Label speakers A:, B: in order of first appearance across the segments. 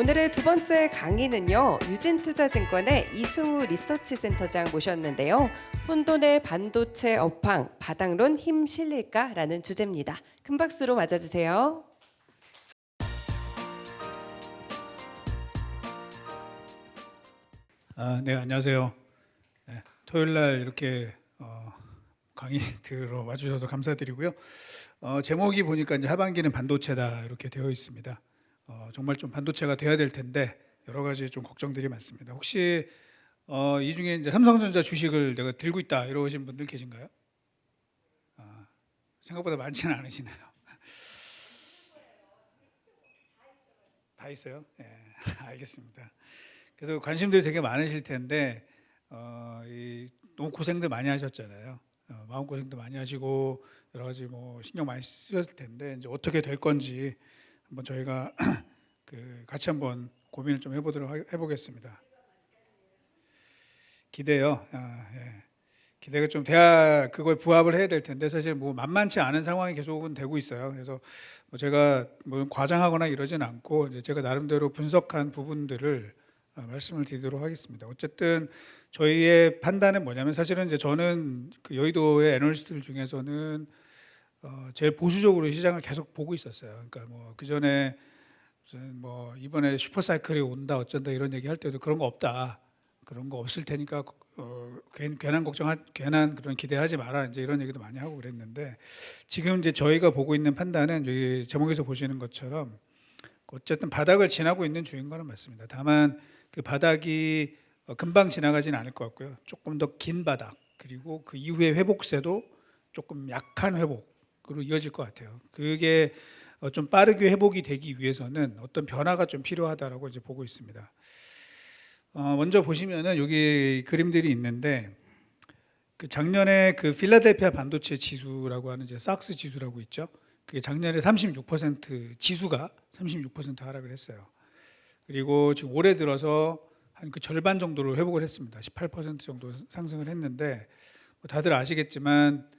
A: 오늘의 두 번째 강의는요. 유진투자증권의 이승우 리서치센터장 모셨는데요. 혼돈의 반도체 업황, 바닥론 힘 실릴까? 라는 주제입니다. 큰 박수로 맞아주세요.
B: 네, 안녕하세요. 네, 토요일 날 이렇게 강의 들어 와주셔서 감사드리고요. 제목이 보니까 이제 하반기는 반도체다 이렇게 되어 있습니다. 정말 좀 반도체가 돼야 될 텐데 여러 가지 좀 걱정들이 많습니다. 혹시 이 중에 이제 삼성전자 주식을 내가 들고 있다 이러신 분들 계신가요? 생각보다 많지는 않으시네요. 다 있어요? 네, 알겠습니다. 그래서 관심들이 되게 많으실 텐데 너무 고생들 많이 하셨잖아요. 마음 고생도 많이 하시고 여러 가지 뭐 신경 많이 쓰셨을 텐데 이제 어떻게 될 건지 한번 저희가 같이 한번 고민을 좀 해보겠습니다. 기대요. 예. 기대가 좀 돼야 그거에 부합을 해야 될 텐데 사실 뭐 만만치 않은 상황이 계속은 되고 있어요. 그래서 뭐 제가 뭐 과장하거나 이러진 않고 이제 제가 나름대로 분석한 부분들을 말씀을 드리도록 하겠습니다. 어쨌든 저희의 판단은 뭐냐면 사실은 이제 저는 그 여의도의 애널리스트들 중에서는 제일 보수적으로 시장을 계속 보고 있었어요. 그러니까 뭐 그 전에 무슨 뭐 이번에 슈퍼사이클이 온다 어쩐다 이런 얘기 할 때도 그런 거 없다. 그런 거 없을 테니까 괜한 그런 기대하지 마라 이제 이런 얘기도 많이 하고 그랬는데 지금 이제 저희가 보고 있는 판단은 여기 제목에서 보시는 것처럼 어쨌든 바닥을 지나고 있는 중인 거는 맞습니다. 다만 그 바닥이 금방 지나가지는 않을 것 같고요. 조금 더 긴 바닥 그리고 그 이후의 회복세도 조금 약한 회복으로 이어질 것 같아요. 그게 좀 빠르게 회복이 되기 위해서는 어떤 변화가 좀 필요하다라고 이제 보고 있습니다. 먼저 보시면은 여기 그림들이 있는데 그 작년에 그 필라델피아 반도체 지수라고 하는 이제 삭스 지수라고 있죠. 그게 작년에 36% 지수가 36% 하락을 했어요. 그리고 지금 올해 들어서 한 그 절반 정도로 회복을 했습니다. 18% 정도 상승을 했는데 뭐 다들 아시겠지만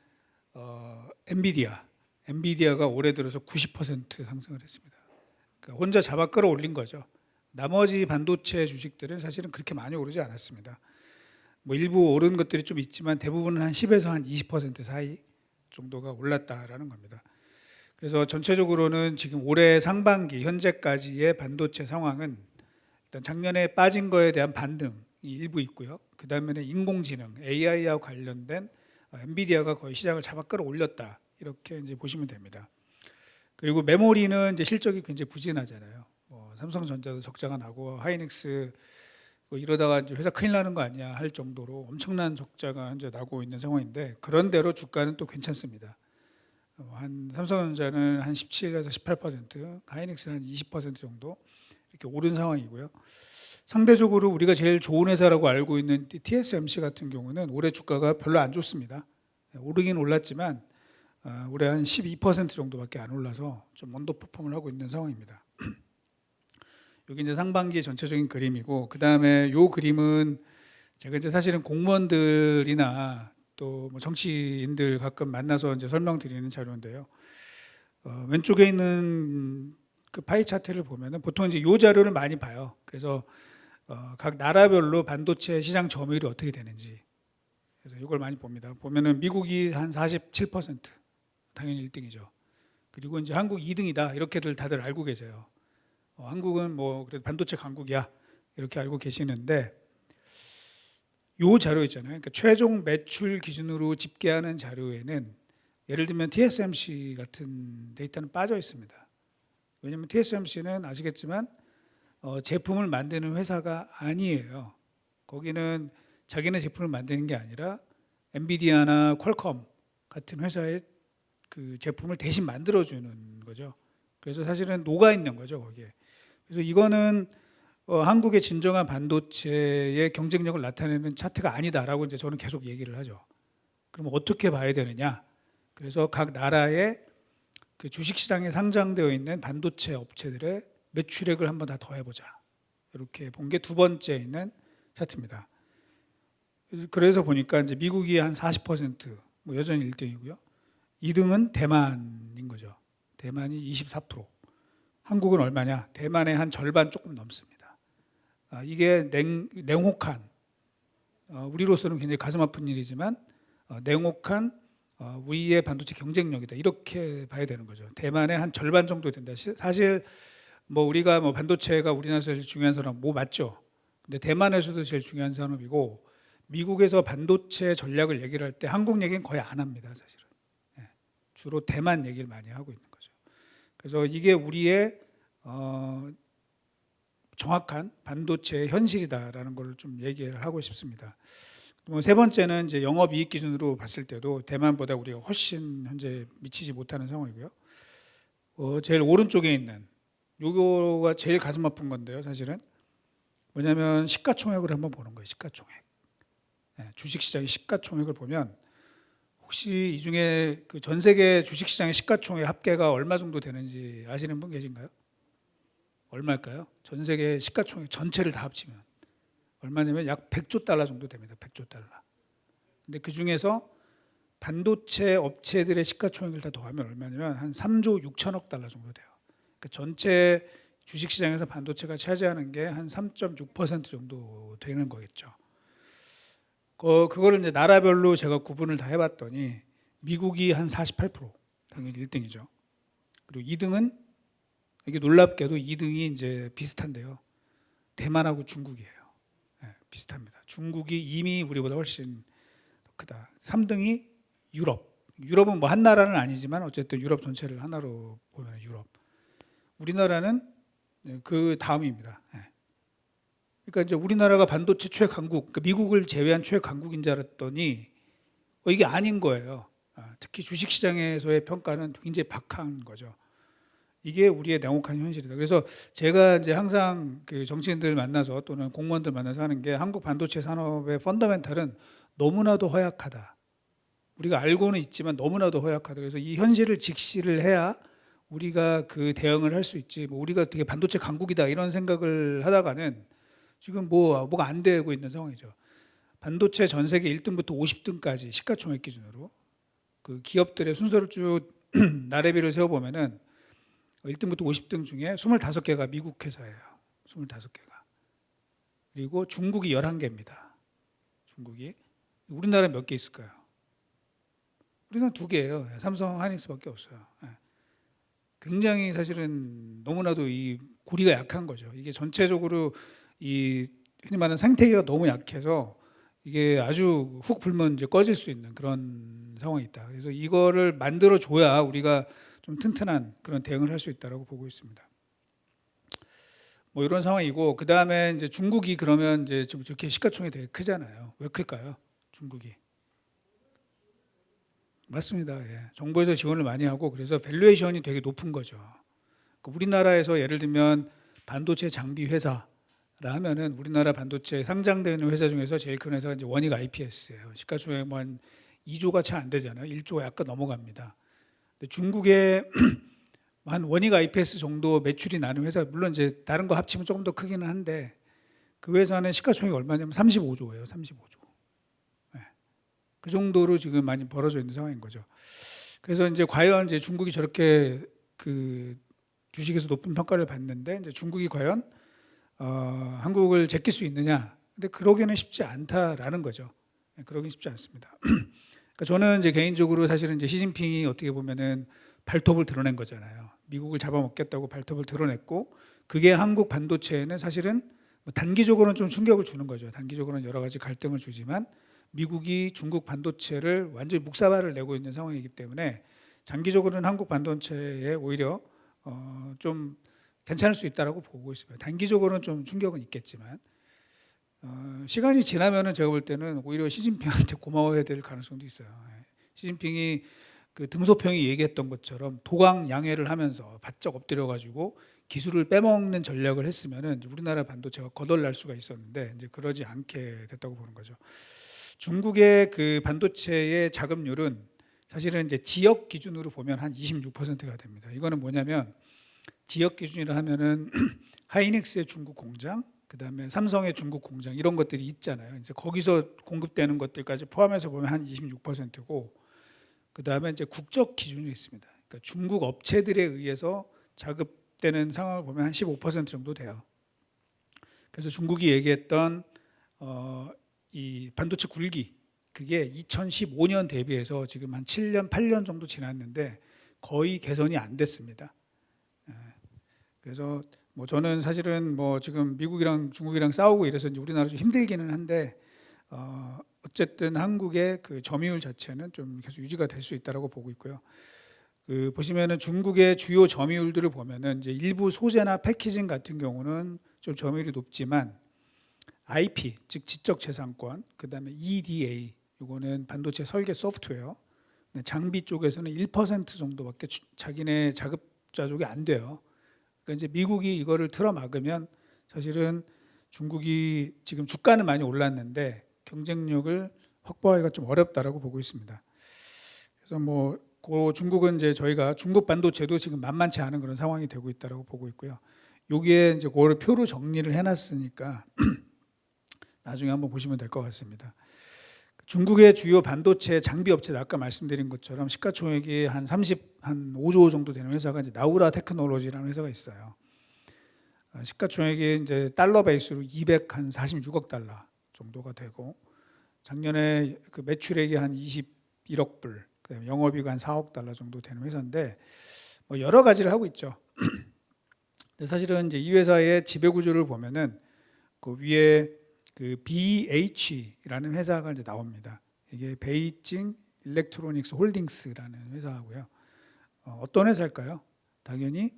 B: 엔비디아가 올해 들어서 90% 상승을 했습니다. 그러니까 혼자 잡아 끌어올린 거죠. 나머지 반도체 주식들은 사실은 그렇게 많이 오르지 않았습니다. 뭐 일부 오른 것들이 좀 있지만 대부분은 한 10에서 한 20% 사이 정도가 올랐다라는 겁니다. 그래서 전체적으로는 지금 올해 상반기 현재까지의 반도체 상황은 일단 작년에 빠진 거에 대한 반등이 일부 있고요. 그 다음에는 인공지능 AI와 관련된 엔비디아가 거의 시장을 잡아 끌어올렸다 이렇게 이제 보시면 됩니다. 그리고 메모리는 이제 실적이 굉장히 부진하잖아요. 삼성전자도 적자가 나고 하이닉스 이러다가 이제 회사 큰일 나는 거 아니야 할 정도로 엄청난 적자가 현재 나고 있는 상황인데 그런대로 주가는 또 괜찮습니다. 한 삼성전자는 한 17에서 18%, 하이닉스는 한 20% 정도 이렇게 오른 상황이고요. 상대적으로 우리가 제일 좋은 회사라고 알고 있는 TSMC 같은 경우는 올해 주가가 별로 안 좋습니다. 오르긴 올랐지만 올해 한 12% 정도밖에 안 올라서 좀 언더퍼폼을 하고 있는 상황입니다. 여기 이제 상반기 전체적인 그림이고 그 다음에 이 그림은 제가 이제 사실은 공무원들이나 또 뭐 정치인들 가끔 만나서 이제 설명드리는 자료인데요. 왼쪽에 있는 그 파이 차트를 보면은 보통 이제 이 자료를 많이 봐요. 그래서 각 나라별로 반도체 시장 점유율이 어떻게 되는지 그래서 이걸 많이 봅니다. 보면은 미국이 한 47% 당연히 1등이죠. 그리고 이제 한국 2등이다 이렇게들 다들 알고 계세요. 한국은 뭐 그래도 반도체 강국이야 이렇게 알고 계시는데 요 자료 있잖아요. 그러니까 최종 매출 기준으로 집계하는 자료에는 예를 들면 TSMC 같은 데이터는 빠져 있습니다. 왜냐하면 TSMC는 아시겠지만 제품을 만드는 회사가 아니에요. 거기는 자기네 제품을 만드는 게 아니라 엔비디아나 퀄컴 같은 회사의 그 제품을 대신 만들어주는 거죠. 그래서 사실은 녹아 있는 거죠 거기에. 그래서 이거는 한국의 진정한 반도체의 경쟁력을 나타내는 차트가 아니다라고 이제 저는 계속 얘기를 하죠. 그럼 어떻게 봐야 되느냐? 그래서 각 나라의 그 주식시장에 상장되어 있는 반도체 업체들의 매출액을 한번 다 더해보자. 이렇게 본 게 두 번째 있는 차트입니다. 그래서 보니까 이제 미국이 한 40%, 뭐 여전히 1등이고요. 2등은 대만인 거죠. 대만이 24%. 한국은 얼마냐? 대만의 한 절반 조금 넘습니다. 이게 냉혹한 우리로서는 굉장히 가슴 아픈 일이지만 냉혹한 우리의 반도체 경쟁력이다 이렇게 봐야 되는 거죠. 대만의 한 절반 정도 된다. 사실 뭐 우리가 뭐 반도체가 우리나라에서 제일 중요한 산업 뭐 맞죠. 근데 대만에서도 제일 중요한 산업이고 미국에서 반도체 전략을 얘기를 할 때 한국 얘기는 거의 안 합니다. 사실은 주로 대만 얘기를 많이 하고 있는 거죠. 그래서 이게 우리의 정확한 반도체 현실이다라는 걸 좀 얘기를 하고 싶습니다. 세 번째는 이제 영업이익 기준으로 봤을 때도 대만보다 우리가 훨씬 현재 미치지 못하는 상황이고요. 제일 오른쪽에 있는 요거가 제일 가슴 아픈 건데요. 사실은 뭐냐면 시가총액을 한번 보는 거예요. 시가총액. 주식시장의 시가총액을 보면 혹시 이 중에 그 전 세계 주식시장의 시가총액 합계가 얼마 정도 되는지 아시는 분 계신가요? 얼마일까요? 전 세계 시가총액 전체를 다 합치면 얼마냐면 약 100조 달러 정도 됩니다. 100조 달러. 근데 그 중에서 반도체 업체들의 시가총액을 다 더하면 얼마냐면 한 3조 6천억 달러 정도 돼요. 그러니까 전체 주식시장에서 반도체가 차지하는 게 한 3.6% 정도 되는 거겠죠. 그거를 이제 나라별로 제가 구분을 다 해봤더니 미국이 한 48%, 당연히 1등이죠. 그리고 2등은 이게 놀랍게도 2등이 이제 비슷한데요. 대만하고 중국이에요. 비슷합니다. 중국이 이미 우리보다 훨씬 크다. 3등이 유럽. 유럽은 뭐 한 나라는 아니지만 어쨌든 유럽 전체를 하나로 보면 유럽. 우리나라는 그 다음입니다. 그러니까 이제 우리나라가 반도체 최강국, 그러니까 미국을 제외한 최강국인 줄 알았더니 이게 아닌 거예요. 특히 주식시장에서의 평가는 굉장히 박한 거죠. 이게 우리의 냉혹한 현실이다. 그래서 제가 이제 항상 그 정치인들 만나서 또는 공무원들 만나서 하는 게 한국 반도체 산업의 펀더멘탈은 너무나도 허약하다. 우리가 알고는 있지만 너무나도 허약하다. 그래서 이 현실을 직시를 해야 우리가 그 대응을 할 수 있지. 뭐 우리가 되게 반도체 강국이다 이런 생각을 하다가는 지금 뭐가 안 되고 있는 상황이죠. 반도체 전 세계 1등부터 50등까지 시가총액 기준으로 그 기업들의 순서를 쭉 나래비를 세워보면은 1등부터 50등 중에 25개가 미국 회사예요. 25개가. 그리고 중국이 11개입니다. 중국이. 우리나라 몇 개 있을까요? 우리나라 2개예요. 삼성, 하이닉스밖에 없어요. 굉장히 사실은 너무나도 이 고리가 약한 거죠. 이게 전체적으로 이 흔히 말하는 생태계가 너무 약해서 이게 아주 훅 불면 이제 꺼질 수 있는 그런 상황이 있다. 그래서 이거를 만들어 줘야 우리가 좀 튼튼한 그런 대응을 할 수 있다라고 보고 있습니다. 뭐 이런 상황이고 그 다음에 이제 중국이 그러면 이제 좀 저렇게 시가총액이 되게 크잖아요. 왜 클까요? 중국이 맞습니다. 정부에서 지원을 많이 하고 그래서 밸류에이션이 되게 높은 거죠. 그러니까 우리나라에서 예를 들면 반도체 장비 회사라 하면은 우리나라 반도체 상장되는 회사 중에서 제일 큰 회사가 이제 원익 IPS예요. 시가총액 뭐 한 2조가 채 안 되잖아요. 1조가 약간 넘어갑니다. 중국에 한 원익 IPS 정도 매출이 나는 회사, 물론 이제 다른 거 합치면 조금 더 크기는 한데 그 회사는 시가총액이 얼마냐면 35조예요. 35조. 그 정도로 지금 많이 벌어져 있는 상황인 거죠. 그래서 이제 과연 이제 중국이 저렇게 그 주식에서 높은 평가를 받는데 이제 중국이 과연 한국을 제낄 수 있느냐? 근데 그러기는 쉽지 않다라는 거죠. 그러긴 쉽지 않습니다. 그러니까 저는 이제 개인적으로 사실은 이제 시진핑이 어떻게 보면은 발톱을 드러낸 거잖아요. 미국을 잡아먹겠다고 발톱을 드러냈고 그게 한국 반도체에는 사실은 뭐 단기적으로는 좀 충격을 주는 거죠. 단기적으로는 여러 가지 갈등을 주지만 미국이 중국 반도체를 완전히 묵사발을 내고 있는 상황이기 때문에 장기적으로는 한국 반도체에 오히려 좀 괜찮을 수 있다라고 보고 있습니다. 단기적으로는 좀 충격은 있겠지만 시간이 지나면은 제가 볼 때는 오히려 시진핑한테 고마워해야 될 가능성도 있어요. 시진핑이 그 등소평이 얘기했던 것처럼 도강 양해를 하면서 바짝 엎드려가지고 기술을 빼먹는 전략을 했으면은 우리나라 반도체가 거덜날 수가 있었는데 이제 그러지 않게 됐다고 보는 거죠. 중국의 그 반도체의 자금률은 사실은 이제 지역 기준으로 보면 한 26%가 됩니다. 이거는 뭐냐면 지역 기준이라 하면은 하이닉스의 중국 공장, 그다음에 삼성의 중국 공장 이런 것들이 있잖아요. 이제 거기서 공급되는 것들까지 포함해서 보면 한 26%고, 그다음에 이제 국적 기준이 있습니다. 그러니까 중국 업체들에 의해서 되는 상황을 보면 한 15% 정도 돼요. 그래서 중국이 얘기했던 이 반도체 굴기, 그게 2015년 대비해서 지금 한 7년, 8년 정도 지났는데 거의 개선이 안 됐습니다. 그래서 뭐 저는 사실은 뭐 지금 미국이랑 중국이랑 싸우고 이래서 이제 우리나라 좀 힘들기는 한데 어쨌든 한국의 그 점유율 자체는 좀 계속 유지가 될 수 있다라고 보고 있고요. 그 보시면은 중국의 주요 점유율들을 보면은 이제 일부 소재나 패키징 같은 경우는 좀 점유율이 높지만 IP 즉 지적재산권, 그다음에 EDA 이거는 반도체 설계 소프트웨어, 장비 쪽에서는 1% 정도밖에 자기네 자급자족이 안 돼요. 그러니까 이제 미국이 이거를 틀어 막으면 사실은 중국이 지금 주가는 많이 올랐는데 경쟁력을 확보하기가 좀 어렵다라고 보고 있습니다. 그래서 뭐 그 중국은 이제 저희가 중국 반도체도 지금 만만치 않은 그런 상황이 되고 있다라고 보고 있고요. 여기에 이제 그거를 표로 정리를 해놨으니까 나중에 한번 보시면 될 것 같습니다. 중국의 주요 반도체 장비 업체, 아까 말씀드린 것처럼 시가총액이 한 5조 정도 되는 회사가 이제 나우라 테크놀로지라는 회사가 있어요. 시가총액이 이제 달러 베이스로 246억 달러 정도가 되고 작년에 그 매출액이 한 21억 불, 그다음에 영업이익 한 4억 달러 정도 되는 회사인데 뭐 여러 가지를 하고 있죠. 근데 사실은 이제 이 회사의 지배 구조를 보면은 그 위에 그 BH라는 회사가 이제 나옵니다. 이게 베이징 일렉트로닉스 홀딩스라는 회사고요. 어떤 회사일까요? 당연히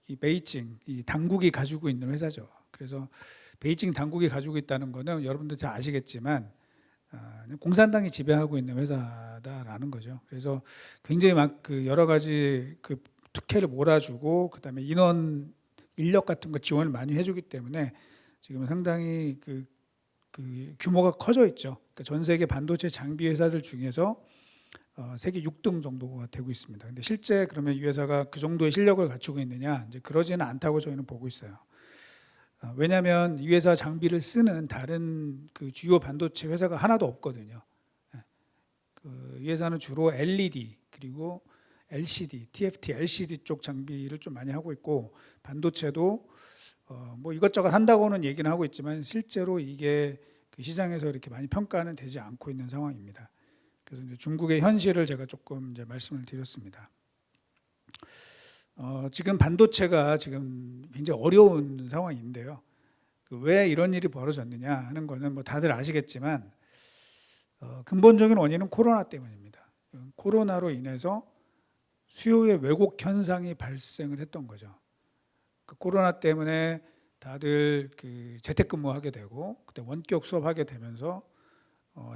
B: 이 베이징 이 당국이 가지고 있는 회사죠. 그래서 베이징 당국이 가지고 있다는 거는 여러분들 잘 아시겠지만 공산당이 지배하고 있는 회사다라는 거죠. 그래서 굉장히 막 그 여러 가지 그 특혜를 몰아주고 그다음에 인원 인력 같은 거 지원을 많이 해주기 때문에 지금 상당히 그 규모가 커져 있죠. 그러니까 전 세계 반도체 장비 회사들 중에서 세계 6등 정도가 되고 있습니다. 근데 실제 그러면 이 회사가 그 정도의 실력을 갖추고 있느냐? 이제 그러지는 않다고 저희는 보고 있어요. 왜냐하면 이 회사 장비를 쓰는 다른 그 주요 반도체 회사가 하나도 없거든요. 이 회사는 주로 LED 그리고 LCD, TFT, LCD 쪽 장비를 좀 많이 하고 있고 반도체도 뭐 이것저것 한다고는 얘기는 하고 있지만 실제로 이게 그 시장에서 이렇게 많이 평가는 되지 않고 있는 상황입니다. 그래서 이제 중국의 현실을 제가 조금 이제 말씀을 드렸습니다. 지금 반도체가 지금 굉장히 어려운 상황인데요. 왜 이런 일이 벌어졌느냐 하는 거는 뭐 다들 아시겠지만 근본적인 원인은 코로나 때문입니다. 코로나로 인해서 수요의 왜곡 현상이 발생을 했던 거죠. 그 코로나 때문에 다들 그 재택근무하게 되고 그때 원격 수업하게 되면서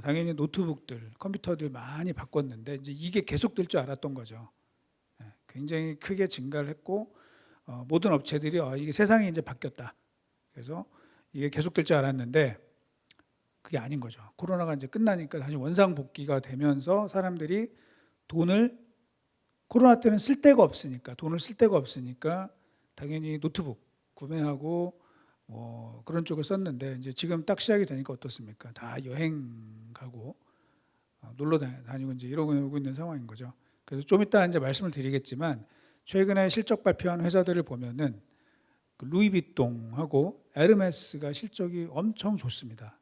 B: 당연히 노트북들, 컴퓨터들 많이 바꿨는데 이제 이게 계속될 줄 알았던 거죠. 굉장히 크게 증가를 했고 모든 업체들이 이게 세상이 이제 바뀌었다. 그래서 이게 계속될 줄 알았는데 그게 아닌 거죠. 코로나가 이제 끝나니까 다시 원상복귀가 되면서 사람들이 돈을 코로나 때는 쓸 데가 없으니까 돈을 쓸 데가 없으니까 당연히 노트북 구매하고 뭐 그런 쪽을 썼는데 이제 지금 딱 시작이 되니까 어떻습니까? 다 여행 가고 놀러 다니고 이제 이러고 있는 상황인 거죠. 그래서 좀 이따 이제 말씀을 드리겠지만 최근에 실적 발표한 회사들을 보면은 그 루이비통하고 에르메스가 실적이 엄청 좋습니다.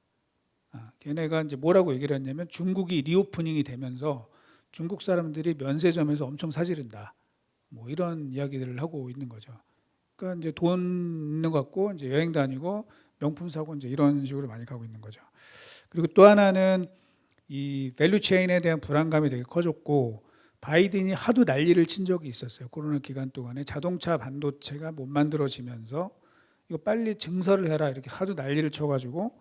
B: 걔네가 이제 뭐라고 얘기를 했냐면 중국이 리오프닝이 되면서 중국 사람들이 면세점에서 엄청 사지른다. 뭐 이런 이야기들을 하고 있는 거죠. 그러니까 이제 돈 있는 것 같고 이제 여행 다니고 명품 사고 이제 이런 식으로 많이 가고 있는 거죠. 그리고 또 하나는 이 밸류 체인에 대한 불안감이 되게 커졌고 바이든이 하도 난리를 친 적이 있었어요. 코로나 기간 동안에 자동차 반도체가 못 만들어지면서 이거 빨리 증설을 해라 이렇게 하도 난리를 쳐가지고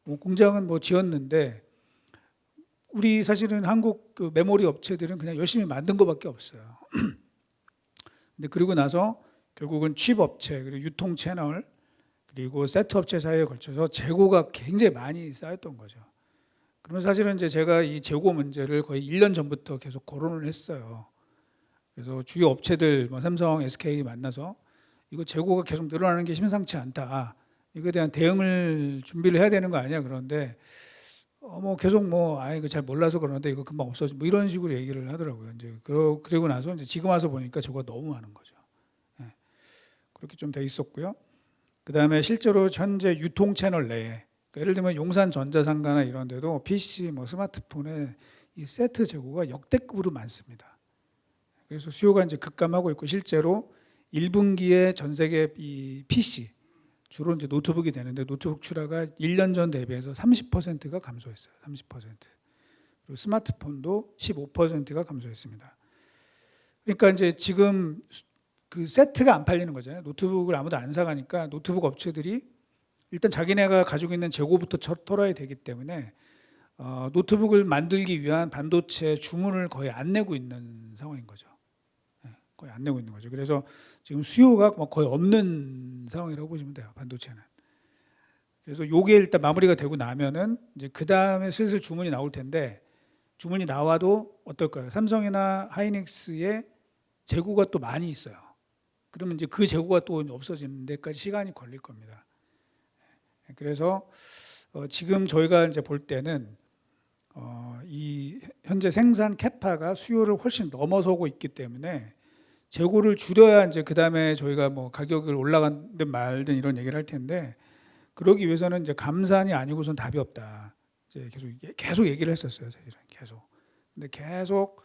B: 뭐 공장은 뭐 지었는데 우리 사실은 한국 그 메모리 업체들은 그냥 열심히 만든 것밖에 없어요. 근데 그러고 나서 결국은 칩 업체 그리고 유통 채널 그리고 세트 업체 사이에 걸쳐서 재고가 굉장히 많이 쌓였던 거죠. 그러면 사실은 이제 제가 이 재고 문제를 거의 1년 전부터 계속 거론을 했어요. 그래서 주요 업체들 뭐 삼성, SK 만나서 이거 재고가 계속 늘어나는 게 심상치 않다. 이거에 대한 대응을 준비를 해야 되는 거 아니야? 그런데 뭐 계속 뭐 이거 잘 몰라서 그러는데 이거 금방 없어져. 뭐 이런 식으로 얘기를 하더라고요. 이제 그리고 나서 이제 지금 와서 보니까 재고가 너무 많은 거죠. 그렇게 좀 돼 있었고요. 그다음에 실제로 현재 유통 채널 내에 그러니까 예를 들면 용산 전자상가나 이런 데도 PC, 뭐 스마트폰에 이 세트 재고가 역대급으로 많습니다. 그래서 수요가 이제 급감하고 있고 실제로 1분기에 전 세계 이 PC 주로 이제 노트북이 되는데 노트북 출하가 1년 전 대비해서 30%가 감소했어요. 30%. 그리고 스마트폰도 15%가 감소했습니다. 그러니까 이제 지금 그 세트가 안 팔리는 거잖아요. 노트북을 아무도 안 사가니까 노트북 업체들이 일단 자기네가 가지고 있는 재고부터 털어야 되기 때문에 노트북을 만들기 위한 반도체 주문을 거의 안 내고 있는 상황인 거죠. 거의 안 내고 있는 거죠. 그래서 지금 수요가 뭐 거의 없는 상황이라고 보시면 돼요. 반도체는. 그래서 요게 일단 마무리가 되고 나면은 이제 그 다음에 슬슬 주문이 나올 텐데 주문이 나와도 어떨까요? 삼성이나 하이닉스의 재고가 또 많이 있어요. 그러면 이제 그 재고가 또 없어지는 데까지 시간이 걸릴 겁니다. 그래서 지금 저희가 이제 볼 때는 이 현재 생산 캐파가 수요를 훨씬 넘어서고 있기 때문에 재고를 줄여야 이제 그 다음에 저희가 뭐 가격을 올라간든 말든 이런 얘기를 할 텐데 그러기 위해서는 이제 감산이 아니고선 답이 없다. 이제 계속 얘기를 했었어요, 사실은 계속. 근데 계속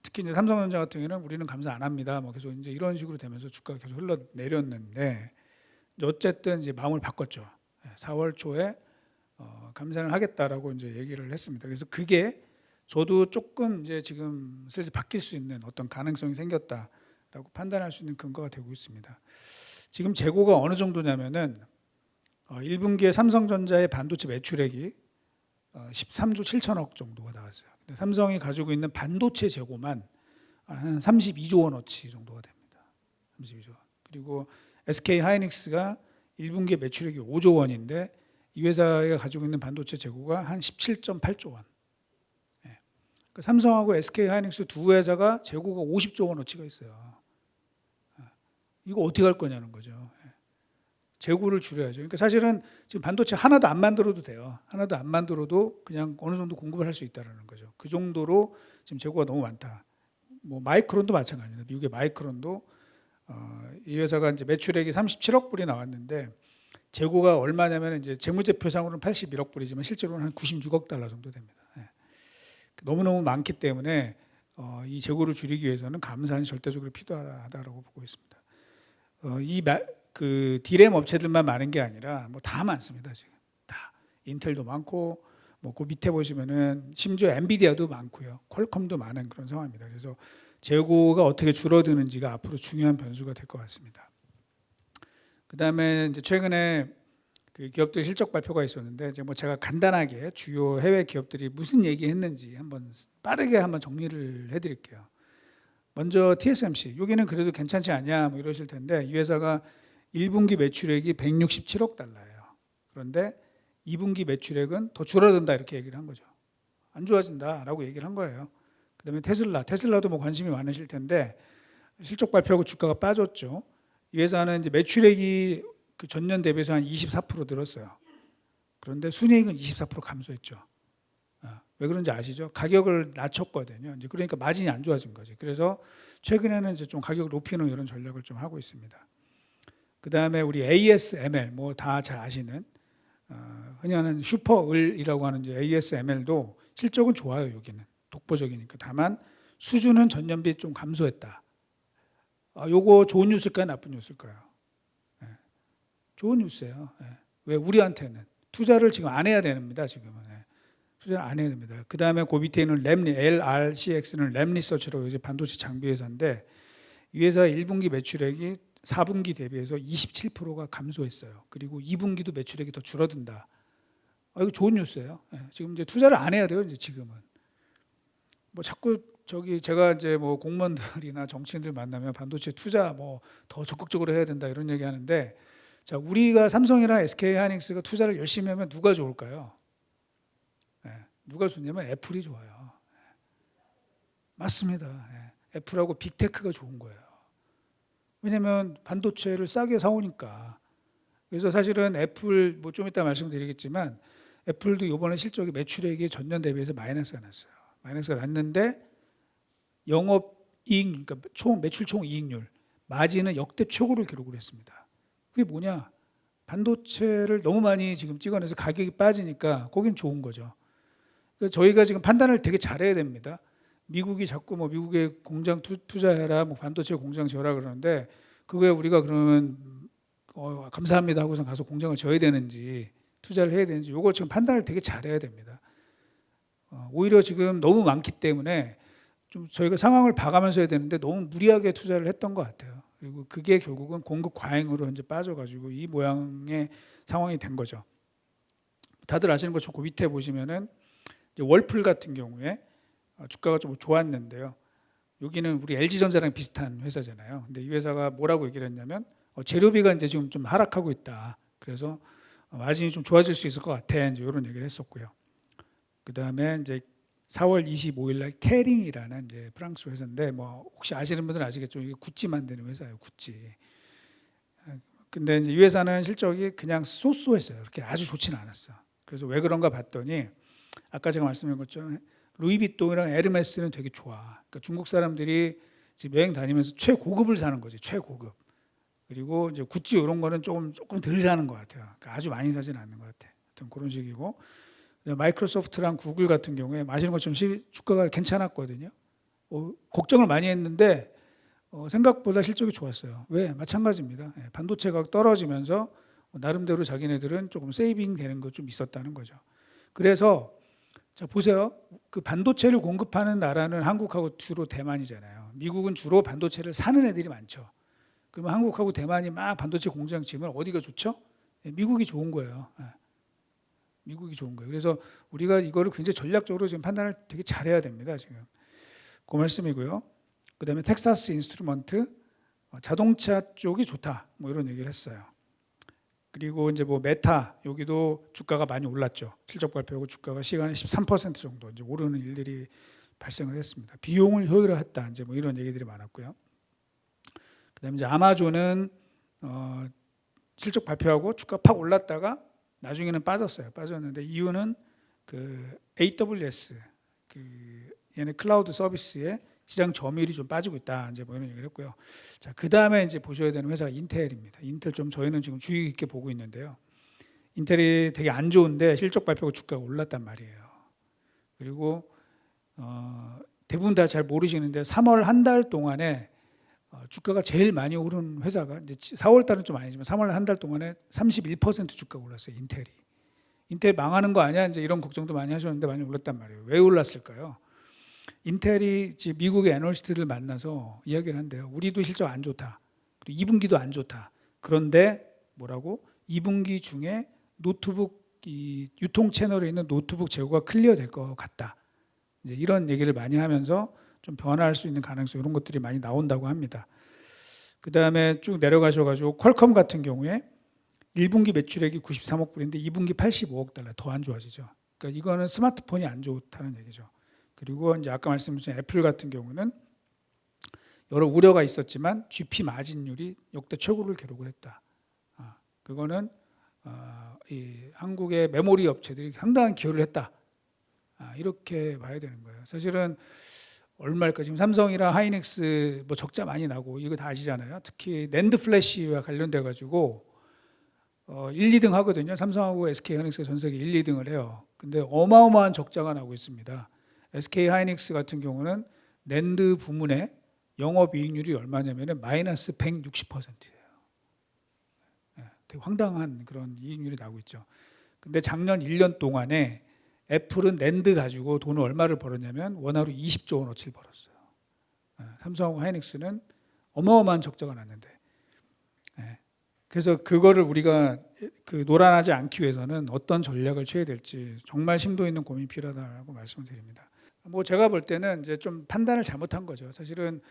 B: 특히 이제 삼성전자 같은 경우는 우리는 감산 안 합니다. 뭐 계속 이제 이런 식으로 되면서 주가가 계속 흘러내렸는데 어쨌든 이제 마음을 바꿨죠. 4월 초에 감산을 하겠다라고 이제 얘기를 했습니다. 그래서 그게 저도 조금 이제 지금 슬슬 바뀔 수 있는 어떤 가능성이 생겼다라고 판단할 수 있는 근거가 되고 있습니다. 지금 재고가 어느 정도냐면은 1분기에 삼성전자의 반도체 매출액이 13조 7천억 정도가 나왔어요. 근데 삼성이 가지고 있는 반도체 재고만 한 32조 원어치 정도가 됩니다. 32조 원. 그리고 SK 하이닉스가 1분기 매출액이 5조 원인데 이 회사가 가지고 있는 반도체 재고가 한 17.8조 원. 그러니까 삼성하고 SK 하이닉스 두 회사가 재고가 50조 원어치가 있어요. 이거 어떻게 할 거냐는 거죠. 재고를 줄여야죠. 그러니까 사실은 지금 반도체 하나도 안 만들어도 돼요. 하나도 안 만들어도 그냥 어느 정도 공급을 할 수 있다는 거죠. 그 정도로 지금 재고가 너무 많다. 뭐 마이크론도 마찬가지입니다. 미국의 마이크론도 이 회사가 이제 매출액이 37억 불이 나왔는데 재고가 얼마냐면 이제 재무제표상으로는 81억 불이지만 실제로는 한 96억 달러 정도 됩니다. 너무너무 많기 때문에 이 재고를 줄이기 위해서는 감산이 절대적으로 필요하다고 보고 있습니다. 그 디램 업체들만 많은 게 아니라 뭐 다 많습니다. 지금 다 인텔도 많고 뭐 그 밑에 보시면은 심지어 엔비디아도 많고요, 퀄컴도 많은 그런 상황입니다. 그래서 재고가 어떻게 줄어드는지가 앞으로 중요한 변수가 될 것 같습니다. 그 다음에 이제 최근에 그 기업들 실적 발표가 있었는데 이제 뭐 제가 간단하게 주요 해외 기업들이 무슨 얘기했는지 한번 빠르게 한번 정리를 해드릴게요. 먼저 TSMC, 여기는 그래도 괜찮지 않냐 뭐 이러실 텐데 이 회사가 1분기 매출액이 167억 달러예요. 그런데 2분기 매출액은 더 줄어든다 이렇게 얘기를 한 거죠. 안 좋아진다라고 얘기를 한 거예요. 그다음에 테슬라도 뭐 관심이 많으실 텐데 실적 발표하고 주가가 빠졌죠. 이 회사는 이제 매출액이 그 전년 대비해서 한 24% 늘었어요. 그런데 순이익은 24% 감소했죠. 왜 그런지 아시죠? 가격을 낮췄거든요. 이제 그러니까 마진이 안 좋아진 거지. 그래서 최근에는 이제 좀 가격을 높이는 이런 전략을 좀 하고 있습니다. 그 다음에 우리 ASML 뭐 다 잘 아시는 흔히 하는 슈퍼을이라고 하는 이제 ASML도 실적은 좋아요. 여기는 독보적이니까. 다만 수준은 전년비 좀 감소했다. 요거 좋은 뉴스일까요? 나쁜 뉴스일까요? 좋은 뉴스예요. 왜 우리한테는 투자를 지금 안 해야 됩니다. 지금은 투자를 안 해야 됩니다. 그 다음에 그 밑에 있는 LRCX는 램리서치로 이제 반도체 장비 회사인데 이 회사 1분기 매출액이 4분기 대비해서 27%가 감소했어요. 그리고 2분기도 매출액이 더 줄어든다. 이거 좋은 뉴스예요. 지금 이제 투자를 안 해야 돼요. 이제 지금은 뭐 자꾸 제가 이제 뭐 공무원들이나 정치인들 만나면 반도체 투자 뭐 더 적극적으로 해야 된다 이런 얘기 하는데 자, 우리가 삼성이나 SK 하이닉스가 투자를 열심히 하면 누가 좋을까요? 누가 좋냐면 애플이 좋아요. 맞습니다. 애플하고 빅테크가 좋은 거예요. 왜냐하면 반도체를 싸게 사오니까. 그래서 사실은 애플 뭐 좀 이따 말씀드리겠지만 애플도 이번에 실적이 매출액이 전년 대비해서 마이너스가 났어요. 마이너스가 났는데 영업이익, 그러니까 매출 총 이익률 마진은 역대 최고를 기록을 했습니다. 그게 뭐냐? 반도체를 너무 많이 지금 찍어내서 가격이 빠지니까 거긴 좋은 거죠. 그러니까 저희가 지금 판단을 되게 잘해야 됩니다. 미국이 자꾸 뭐 미국에 공장 투자해라, 뭐 반도체 공장 지어라 그러는데 그거에 우리가 그러면 감사합니다 하고서 가서 공장을 지어야 되는지 투자를 해야 되는지 이걸 지금 판단을 되게 잘해야 됩니다. 오히려 지금 너무 많기 때문에 좀 저희가 상황을 봐가면서 해야 되는데 너무 무리하게 투자를 했던 것 같아요. 그리고 그게 결국은 공급 과잉으로 현재 빠져가지고 이 모양의 상황이 된 거죠. 다들 아시는 것처럼 그 밑에 보시면은 이제 월풀 같은 경우에 주가가 좀 좋았는데요. 여기는 우리 LG전자랑 비슷한 회사잖아요. 근데 이 회사가 뭐라고 얘기를 했냐면 재료비가 이제 지금 좀 하락하고 있다. 그래서 마진이 좀 좋아질 수 있을 것 같아. 이제 이런 얘기를 했었고요. 그 다음에 이제 4월 25일 날 캐링이라는 이제 프랑스 회사인데 뭐 혹시 아시는 분들은 아시겠죠. 이게 구찌 만드는 회사예요. 구찌. 근데 이제 이 회사는 실적이 그냥 쏘쏘했어요. 그렇게 아주 좋지는 않았어. 그래서 왜 그런가 봤더니 아까 제가 말씀드린 것처럼 루이비통이랑 에르메스는 되게 좋아. 그러니까 중국 사람들이 지금 여행 다니면서 최고급을 사는 거지. 최고급. 그리고 이제 구찌 이런 거는 조금 덜 사는 것 같아요. 그러니까 아주 많이 사지는 않는 것 같아. 하여튼 그런 식이고. 마이크로소프트랑 구글 같은 경우에 아시는 것처럼 주가가 괜찮았거든요. 걱정을 많이 했는데 생각보다 실적이 좋았어요. 왜? 마찬가지입니다. 반도체 가격 떨어지면서 나름대로 자기네들은 조금 세이빙 되는 거 좀 있었다는 거죠. 그래서 자 보세요. 그 반도체를 공급하는 나라는 한국하고 주로 대만이잖아요. 미국은 주로 반도체를 사는 애들이 많죠. 그러면 한국하고 대만이 막 반도체 공장 지으면 어디가 좋죠? 미국이 좋은 거예요. 미국이 좋은 거예요. 그래서 우리가 이거를 굉장히 전략적으로 지금 판단을 되게 잘해야 됩니다. 지금 그 말씀이고요. 그다음에 텍사스 인스트루먼트 자동차 쪽이 좋다. 뭐 이런 얘기를 했어요. 그리고 이제 뭐 메타 여기도 주가가 많이 올랐죠. 실적 발표하고 주가가 시간에 13% 정도 이제 오르는 일들이 발생을 했습니다. 비용을 효율화했다. 이제 뭐 이런 얘기들이 많았고요. 그다음에 이제 아마존은 실적 발표하고 주가 팍 올랐다가 나중에는 빠졌는데 이유는 그 AWS 얘네 클라우드 서비스의 시장 점유율이 좀 빠지고 있다. 이제 뭐 이런 얘기를 했고요. 자, 그 다음에 이제 보셔야 되는 회사가 인텔입니다. 인텔 좀 저희는 지금 주의 깊게 보고 있는데요. 인텔이 되게 안 좋은데 실적 발표가 주가가 올랐단 말이에요. 그리고 대부분 다 잘 모르시는데 3월 한 달 동안에 주가가 제일 많이 오른 회사가 이제 4월 달은 좀 아니지만 3월 한 달 동안에 31% 주가가 올랐어요. 인텔이. 인텔 망하는 거 아니야? 이제 이런 걱정도 많이 하셨는데 많이 올랐단 말이에요. 왜 올랐을까요? 인텔이 지금 미국의 애널리스트를 만나서 이야기를 한대요. 우리도 실적 안 좋다. 그리고 2분기도 안 좋다. 그런데 뭐라고? 2분기 중에 노트북 이 유통 채널에 있는 노트북 재고가 클리어 될 것 같다. 이제 이런 얘기를 많이 하면서 좀 변화할 수 있는 가능성 이런 것들이 많이 나온다고 합니다. 그 다음에 쭉 내려가셔가지고 퀄컴 같은 경우에 1분기 매출액이 93억 불인데 2분기 85억 달러 더 안 좋아지죠. 그러니까 이거는 스마트폰이 안 좋다는 얘기죠. 그리고 이제 아까 말씀드린 애플 같은 경우는 여러 우려가 있었지만 GP 마진율이 역대 최고를 기록을 했다. 그거는 이 한국의 메모리 업체들이 상당한 기여를 했다. 이렇게 봐야 되는 거예요. 사실은 얼마일까 지금 삼성이랑 하이닉스 뭐 적자 많이 나고 이거 다 아시잖아요. 특히 낸드 플래시와 관련돼 가지고 1, 2등 하거든요. 삼성하고 SK 하이닉스가 전 세계 1, 2등을 해요. 근데 어마어마한 적자가 나고 있습니다. SK 하이닉스 같은 경우는 낸드 부문의 영업이익률이 얼마냐면은 마이너스 160%예요. 되게 황당한 그런 이익률이 나고 있죠. 근데 작년 1년 동안에 애플은 낸드 가지고 돈을 얼마를 벌었냐면 원화로 20조 원어치를 벌었어요. 삼성하고 하이닉스는 어마어마한 적자가 났는데, 그래서 그거를 우리가 노란하지 않기 위해서는 어떤 전략을 취해야 될지 정말 심도 있는 고민이 필요하다고 말씀을 드립니다. 뭐 제가 볼 때는 이제 좀 판단을 잘못한 거죠. 사실은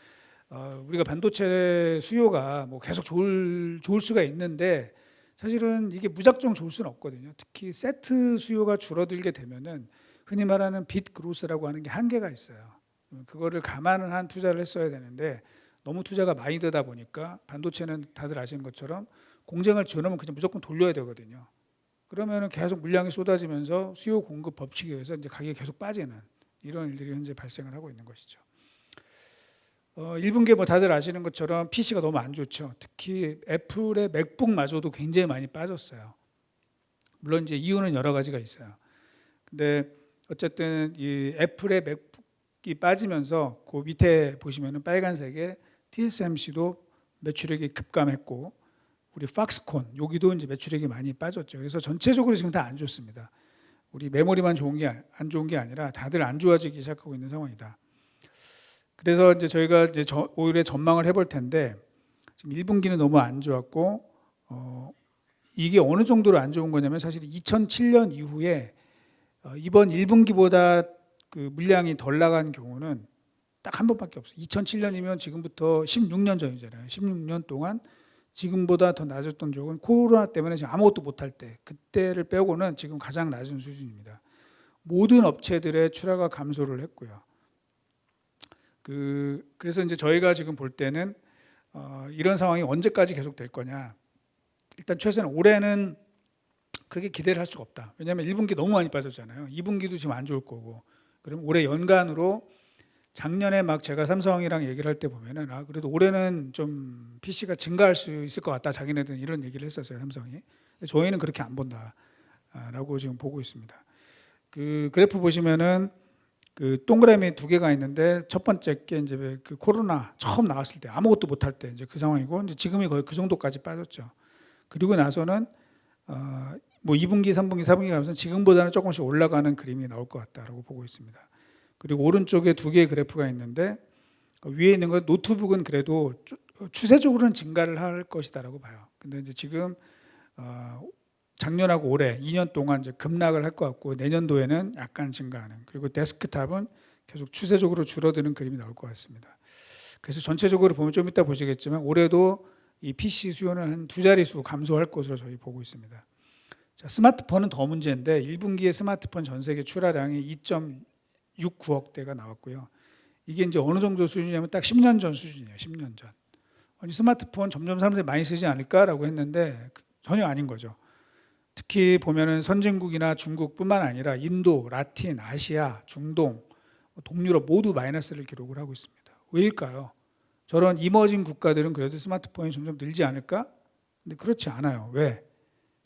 B: 우리가 반도체 수요가 뭐 계속 좋을 수가 있는데 사실은 이게 무작정 좋을 수는 없거든요. 특히 세트 수요가 줄어들게 되면은 흔히 말하는 빗 그로스라고 하는 게 한계가 있어요. 그거를 감안을 한 투자를 했어야 되는데 너무 투자가 많이 되다 보니까 반도체는 다들 아시는 것처럼 공장을 지어놓으면 그냥 무조건 돌려야 되거든요. 그러면은 계속 물량이 쏟아지면서 수요 공급 법칙에 의해서 이제 가격이 계속 빠지는 이런 일들이 현재 발생을 하고 있는 것이죠. 1분기에 뭐 다들 아시는 것처럼 PC가 너무 안 좋죠. 특히 애플의 맥북마저도 굉장히 많이 빠졌어요. 물론 이제 이유는 여러 가지가 있어요. 근데 어쨌든 이 애플의 맥북이 빠지면서 그 밑에 보시면은 빨간색에 TSMC도 매출액이 급감했고 우리 팍스콘 여기도 이제 매출액이 많이 빠졌죠. 그래서 전체적으로 지금 다 안 좋습니다. 우리 메모리만 좋은 게 안 좋은 게 아니라 다들 안 좋아지기 시작하고 있는 상황이다. 그래서 이제 저희가 이제 올해 전망을 해볼 텐데 지금 1분기는 너무 안 좋았고 이게 어느 정도로 안 좋은 거냐면 사실 2007년 이후에 이번 1분기보다 그 물량이 덜 나간 경우는 딱 한 번밖에 없어요. 2007년이면 지금부터 16년 전이잖아요. 16년 동안 지금보다 더 낮았던 적은 코로나 때문에 지금 아무것도 못할 때 그때를 빼고는 지금 가장 낮은 수준입니다. 모든 업체들의 출하가 감소를 했고요. 그래서 이제 저희가 지금 볼 때는 이런 상황이 언제까지 계속될 거냐. 일단 최소한 올해는 그게 기대를 할 수가 없다. 왜냐하면 1분기 너무 많이 빠졌잖아요. 2분기도 지금 안 좋을 거고. 그럼 올해 연간으로 작년에 막 제가 삼성이랑 얘기를 할 때 보면은 그래도 올해는 좀 PC가 증가할 수 있을 것 같다. 자기네들은 이런 얘기를 했었어요. 삼성이. 저희는 그렇게 안 본다라고 지금 보고 있습니다. 그 그래프 보시면은 그 동그라미 두 개가 있는데 첫 번째 게 이제 그 코로나 처음 나왔을 때 아무것도 못할 때 이제 그 상황이고 이제 지금이 거의 그 정도까지 빠졌죠. 그리고 나서는 뭐 2분기, 3분기, 4분기 가면서 지금보다는 조금씩 올라가는 그림이 나올 것 같다라고 보고 있습니다. 그리고 오른쪽에 두 개의 그래프가 있는데 위에 있는 건 노트북은 그래도 추세적으로는 증가를 할 것이다라고 봐요. 근데 이제 지금 작년하고 올해 2년 동안 이제 급락을 할 것 같고 내년도에는 약간 증가하는 그리고 데스크탑은 계속 추세적으로 줄어드는 그림이 나올 것 같습니다. 그래서 전체적으로 보면 좀 이따 보시겠지만 올해도 이 PC 수요는 한 두 자릿수 감소할 것으로 저희 보고 있습니다. 자, 스마트폰은 더 문제인데 1분기에 스마트폰 전 세계 출하량이 2.69억 대가 나왔고요. 이게 이제 어느 정도 수준이냐면 딱 10년 전 수준이에요. 10년 전. 아니 스마트폰 점점 사람들이 많이 쓰지 않을까라고 했는데 전혀 아닌 거죠. 특히 보면은 선진국이나 중국뿐만 아니라 인도, 라틴, 아시아, 중동, 동유럽 모두 마이너스를 기록을 하고 있습니다. 왜일까요? 저런 이머징 국가들은 그래도 스마트폰이 점점 늘지 않을까? 근데 그렇지 않아요. 왜?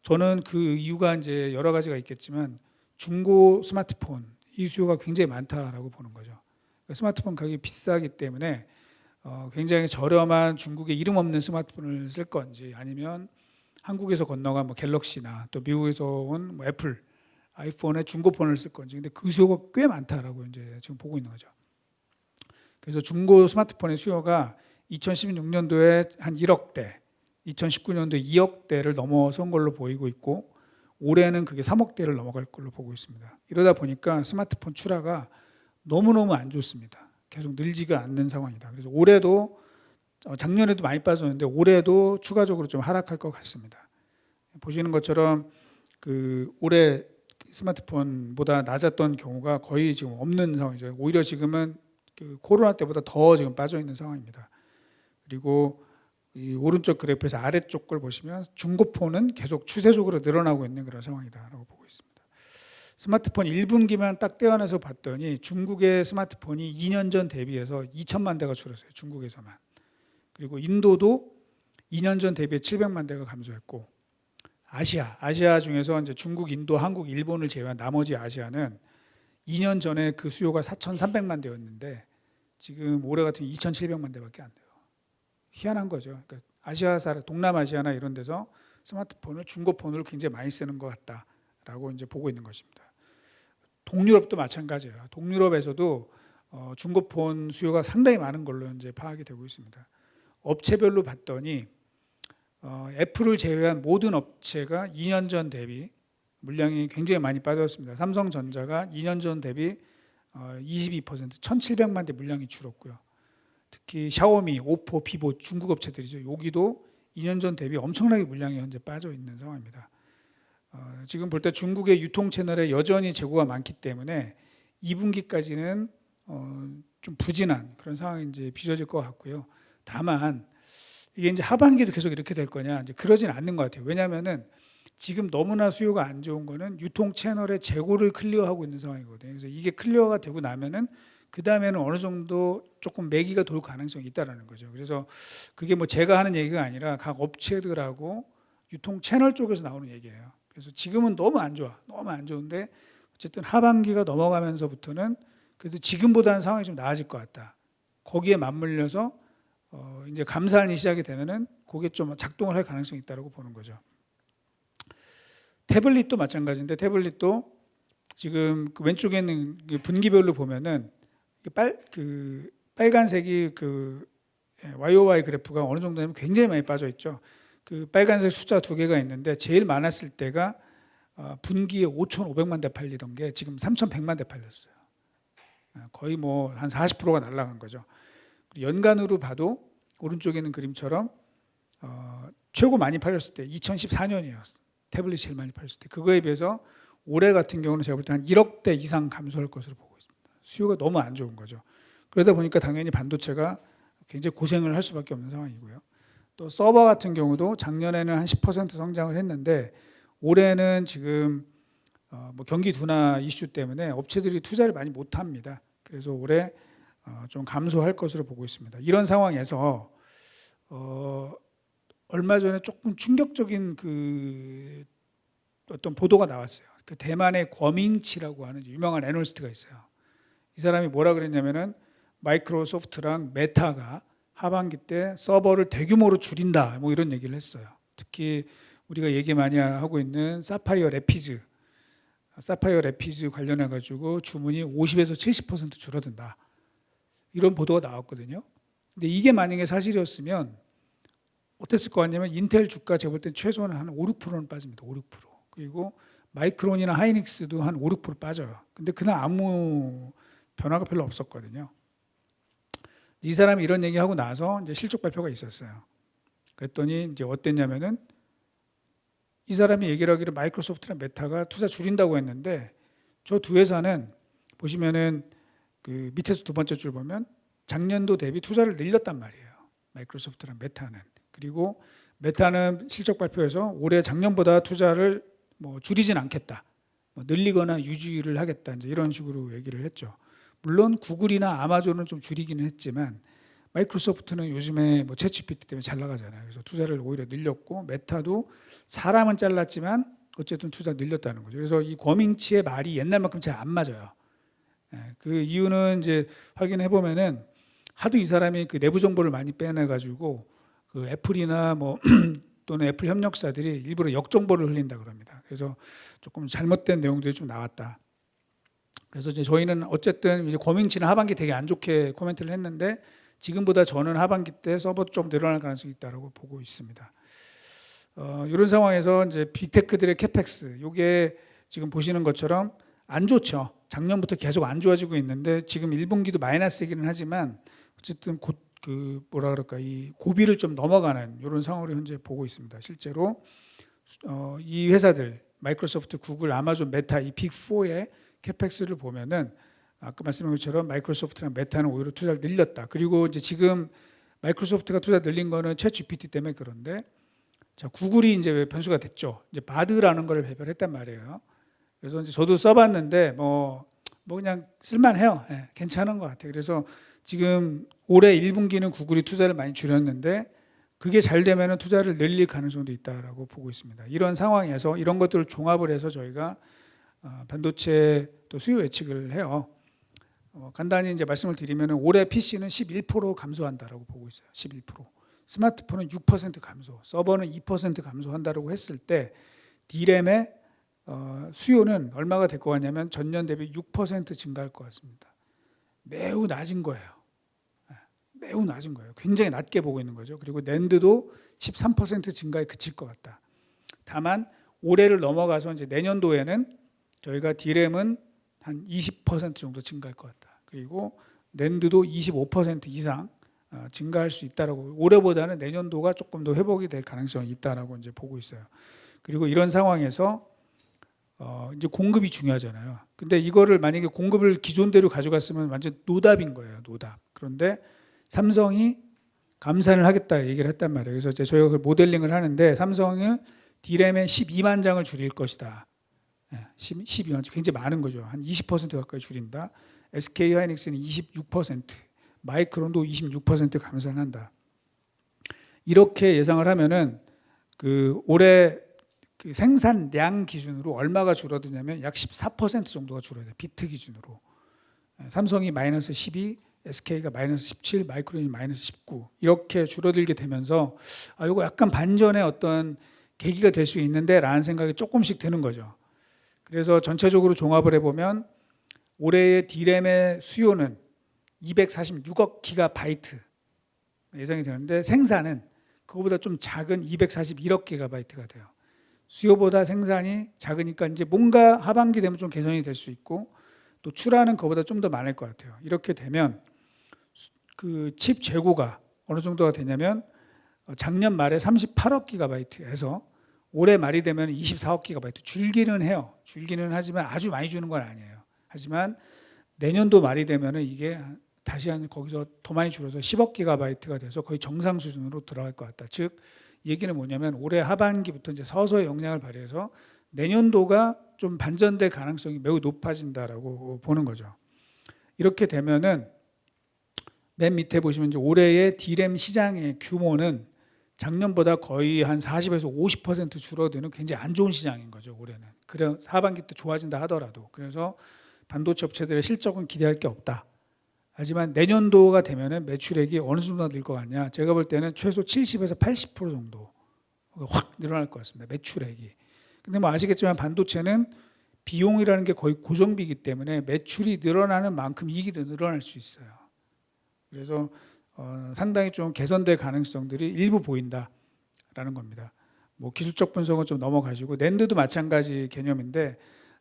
B: 저는 그 이유가 이제 여러 가지가 있겠지만 중고 스마트폰 이 수요가 굉장히 많다라고 보는 거죠. 스마트폰 가격이 비싸기 때문에 굉장히 저렴한 중국의 이름 없는 스마트폰을 쓸 건지 아니면 한국에서 건너간 뭐 갤럭시나 또 미국에서 온 뭐 애플 아이폰의 중고폰을 쓸 건지 근데 그 수요가 꽤 많다라고 이제 지금 보고 있는 거죠. 그래서 중고 스마트폰의 수요가 2016년도에 한 1억 대, 2019년도에 2억 대를 넘어선 걸로 보이고 있고 올해는 그게 3억 대를 넘어갈 걸로 보고 있습니다. 이러다 보니까 스마트폰 출하가 너무너무 안 좋습니다. 계속 늘지가 않는 상황이다. 그래서 올해도 작년에도 많이 빠졌는데 올해도 추가적으로 좀 하락할 것 같습니다. 보시는 것처럼 그 올해 스마트폰보다 낮았던 경우가 거의 지금 없는 상황이죠. 오히려 지금은 그 코로나 때보다 더 지금 빠져 있는 상황입니다. 그리고 이 오른쪽 그래프에서 아래쪽 걸 보시면 중고폰은 계속 추세적으로 늘어나고 있는 그런 상황이다라고 보고 있습니다. 스마트폰 1분기만 딱 떼어내서 봤더니 중국의 스마트폰이 2년 전 대비해서 2천만 대가 줄었어요. 중국에서만. 그리고 인도도 2년 전 대비해 700만 대가 감소했고 아시아 중에서 이제 중국, 인도, 한국, 일본을 제외한 나머지 아시아는 2년 전에 그 수요가 4,300만 대였는데 지금 올해 같은 2,700만 대밖에 안 돼요. 희한한 거죠. 그러니까 아시아 사람, 동남아시아나 이런 데서 스마트폰을 중고폰으로 굉장히 많이 쓰는 것 같다라고 이제 보고 있는 것입니다. 동유럽도 마찬가지예요. 동유럽에서도 중고폰 수요가 상당히 많은 걸로 이제 파악이 되고 있습니다. 업체별로 봤더니 애플을 제외한 모든 업체가 2년 전 대비 물량이 굉장히 많이 빠졌습니다. 삼성전자가 2년 전 대비 22% 1,700만 대 물량이 줄었고요. 특히 샤오미, 오포, 비보 중국 업체들이죠. 여기도 2년 전 대비 엄청나게 물량이 현재 빠져 있는 상황입니다. 지금 볼 때 중국의 유통 채널에 여전히 재고가 많기 때문에 2분기까지는 좀 부진한 그런 상황이 이제 빚어질 것 같고요. 다만 이게 이제 하반기도 계속 이렇게 될 거냐 이제 그러진 않는 것 같아요. 왜냐하면은 지금 너무나 수요가 안 좋은 거는 유통 채널의 재고를 클리어하고 있는 상황이거든요. 그래서 이게 클리어가 되고 나면은 그 다음에는 어느 정도 조금 매기가 돌 가능성이 있다라는 거죠. 그래서 그게 뭐 제가 하는 얘기가 아니라 각 업체들하고 유통 채널 쪽에서 나오는 얘기예요. 그래서 지금은 너무 안 좋아, 너무 안 좋은데 어쨌든 하반기가 넘어가면서부터는 그래도 지금보다는 상황이 좀 나아질 것 같다. 거기에 맞물려서 이제 감사할이 시작이 되면은 그게 좀 작동을 할 가능성이 있다고 보는 거죠. 태블릿도 마찬가지인데 태블릿도 지금 그 왼쪽에 있는 분기별로 보면은 빨간색이 YOY 그래프가 어느 정도냐면 굉장히 많이 빠져 있죠. 그 빨간색 숫자 두 개가 있는데 제일 많았을 때가 분기에 5,500만 대 팔리던 게 지금 3,100만 대 팔렸어요. 거의 뭐 한 40%가 날아간 거죠. 연간으로 봐도 오른쪽에 있는 그림처럼 최고 많이 팔렸을 때 2014년이에요. 태블릿이 제일 많이 팔렸을 때. 그거에 비해서 올해 같은 경우는 제가 볼 때 한 1억 대 이상 감소할 것으로 보고 있습니다. 수요가 너무 안 좋은 거죠. 그러다 보니까 당연히 반도체가 굉장히 고생을 할 수밖에 없는 상황이고요. 또 서버 같은 경우도 작년에는 한 10% 성장을 했는데 올해는 지금 뭐 경기 둔화 이슈 때문에 업체들이 투자를 많이 못 합니다. 그래서 올해 좀 감소할 것으로 보고 있습니다. 이런 상황에서 얼마 전에 조금 충격적인 그 어떤 보도가 나왔어요. 그 대만의 권밍치라고 하는 유명한 애널리스트가 있어요. 이 사람이 뭐라 그랬냐면은 마이크로소프트랑 메타가 하반기 때 서버를 대규모로 줄인다, 뭐 이런 얘기를 했어요. 특히 우리가 얘기 많이 하고 있는 사파이어 래피즈 관련해 가지고 주문이 50에서 70% 줄어든다. 이런 보도가 나왔거든요. 근데 이게 만약에 사실이었으면 어땠을 것 같냐면 인텔 주가 제가 볼 때 최소한 한 5, 6%는 빠집니다. 5, 6%. 그리고 마이크론이나 하이닉스도 한 5, 6% 빠져요. 근데 그날 아무 변화가 별로 없었거든요. 이 사람이 이런 얘기하고 나서 이제 실적 발표가 있었어요. 그랬더니 이제 어땠냐면은 이 사람이 얘기를 하기를 마이크로소프트랑 메타가 투자 줄인다고 했는데 저 두 회사는 보시면은 그 밑에서 두 번째 줄 보면 작년도 대비 투자를 늘렸단 말이에요. 마이크로소프트랑 메타는. 그리고 메타는 실적 발표에서 올해 작년보다 투자를 뭐 줄이진 않겠다, 뭐 늘리거나 유지를 하겠다, 이제 이런 식으로 얘기를 했죠. 물론 구글이나 아마존은 좀 줄이기는 했지만 마이크로소프트는 요즘에 뭐 챗GPT 때문에 잘 나가잖아요. 그래서 투자를 오히려 늘렸고 메타도 사람은 잘랐지만 어쨌든 투자 늘렸다는 거죠. 그래서 이 권밍치의 말이 옛날만큼 잘 안 맞아요. 그 이유는 이제 확인해 보면은 하도 이 사람이 그 내부 정보를 많이 빼내 가지고 그 애플이나 뭐 또는 애플 협력사들이 일부러 역정보를 흘린다 그럽니다. 그래서 조금 잘못된 내용들이 좀 나왔다. 그래서 이제 저희는 어쨌든 이제 권밍치는 하반기 되게 안 좋게 코멘트를 했는데 지금보다 저는 하반기 때 서버 좀 늘어날 가능성이 있다고 보고 있습니다. 이런 상황에서 이제 빅테크들의 캐펙스, 이게 지금 보시는 것처럼 안 좋죠. 작년부터 계속 안 좋아지고 있는데 지금 1분기도 마이너스이기는 하지만 어쨌든 곧 그 뭐라 그럴까, 이 고비를 좀 넘어가는 이런 상황으로 현재 보고 있습니다. 실제로 이 회사들 마이크로소프트, 구글, 아마존, 메타 이 빅4의 캐펙스를 보면은 아까 말씀한 것처럼 마이크로소프트랑 메타는 오히려 투자를 늘렸다. 그리고 이제 지금 마이크로소프트가 투자 늘린 거는 챗 GPT 때문에 그런데 자, 구글이 이제 변수가 됐죠. 이제 바드라는 걸 발표했단 말이에요. 그래서 이제 저도 써봤는데 뭐 그냥 쓸만해요. 네, 괜찮은 것 같아요. 그래서 지금 올해 1분기는 구글이 투자를 많이 줄였는데 그게 잘 되면 투자를 늘릴 가능성도 있다라고 보고 있습니다. 이런 상황에서 이런 것들을 종합을 해서 저희가 반도체 또 수요 예측을 해요. 간단히 이제 말씀을 드리면 올해 PC는 11% 감소한다라고 보고 있어요. 11%. 스마트폰은 6% 감소, 서버는 2% 감소한다라고 했을 때 D램의 수요는 얼마가 될 것 같냐면 전년 대비 6% 증가할 것 같습니다. 매우 낮은 거예요. 매우 낮은 거예요. 굉장히 낮게 보고 있는 거죠. 그리고 낸드도 13% 증가에 그칠 것 같다. 다만 올해를 넘어가서 이제 내년도에는 저희가 D램은 한 20% 정도 증가할 것 같다. 그리고 낸드도 25% 이상 증가할 수 있다라고, 올해보다는 내년도가 조금 더 회복이 될 가능성이 있다라고 이제 보고 있어요. 그리고 이런 상황에서 이제 공급이 중요하잖아요. 근데 이거를 만약에 공급을 기존대로 가져갔으면 완전 노답인 거예요. 노답. 그런데 삼성이 감산을 하겠다 얘기를 했단 말이에요. 그래서 이제 저희가 그 모델링을 하는데 삼성을 D램에 12만 장을 줄일 것이다. 12만 장, 굉장히 많은 거죠. 한 20% 가까이 줄인다. SK 하이닉스는 26%, 마이크론도 26% 감산한다. 이렇게 예상을 하면은 그 올해 그 생산량 기준으로 얼마가 줄어드냐면 약 14% 정도가 줄어요. 비트 기준으로. 삼성이 마이너스 12, SK가 마이너스 17, 마이크론이 마이너스 19 이렇게 줄어들게 되면서 이거 약간 반전의 어떤 계기가 될 수 있는데 라는 생각이 조금씩 드는 거죠. 그래서 전체적으로 종합을 해보면 올해의 D램의 수요는 246억 기가바이트 예상이 되는데 생산은 그거보다 좀 작은 241억 기가바이트가 돼요. 수요보다 생산이 작으니까 이제 뭔가 하반기 되면 좀 개선이 될 수 있고 또 출하는 그거보다 좀 더 많을 것 같아요. 이렇게 되면 그 칩 재고가 어느 정도가 되냐면 작년 말에 38억 기가바이트에서 올해 말이 되면 24억 기가바이트 줄기는 해요. 줄기는 하지만 아주 많이 주는 건 아니에요. 하지만 내년도 말이 되면 이게 다시 한 거기서 더 많이 줄어서 10억 기가바이트가 돼서 거의 정상 수준으로 들어갈 것 같다. 즉 얘기는 뭐냐면 올해 하반기부터 이제 서서히 영향을 발휘해서 내년도가 좀 반전될 가능성이 매우 높아진다라고 보는 거죠. 이렇게 되면은 맨 밑에 보시면 이제 올해의 D램 시장의 규모는 작년보다 거의 한 40에서 50% 줄어드는 굉장히 안 좋은 시장인 거죠, 올해는. 그래 하반기 때 좋아진다 하더라도. 그래서 반도체 업체들의 실적은 기대할 게 없다. 하지만 내년도가 되면은 매출액이 어느 정도 늘 것 같냐? 제가 볼 때는 최소 70에서 80% 정도 확 늘어날 것 같습니다. 매출액이. 근데 뭐 아시겠지만 반도체는 비용이라는 게 거의 고정비이기 때문에 매출이 늘어나는 만큼 이익이 늘어날 수 있어요. 그래서 상당히 좀 개선될 가능성들이 일부 보인다라는 겁니다. 뭐 기술적 분석은 좀 넘어가시고 낸드도 마찬가지 개념인데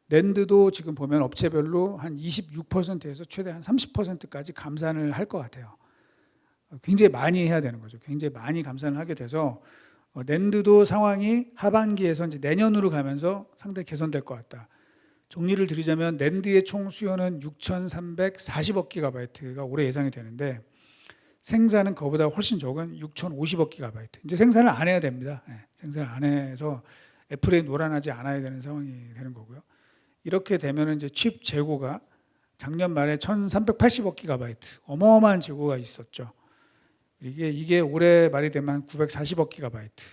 B: 낸드도 지금 보면 업체별로 한 26%에서 최대 한 30%까지 감산을 할 것 같아요. 굉장히 많이 해야 되는 거죠. 굉장히 많이 감산을 하게 돼서 낸드도 상황이 하반기에서 이제 내년으로 가면서 상당히 개선될 것 같다. 정리를 드리자면 낸드의 총 수요는 6,340억 기가바이트가 올해 예상이 되는데 생산은 그보다 훨씬 적은 6,050억 기가바이트. 이제 생산을 안 해야 됩니다. 생산을 안 해서 애플에 놀아나지 않아야 되는 상황이 되는 거고요. 이렇게 되면 이제 칩 재고가 작년 말에 1,380억 기가바이트 어마어마한 재고가 있었죠. 이게 올해 말이 되면 한 940억 기가바이트.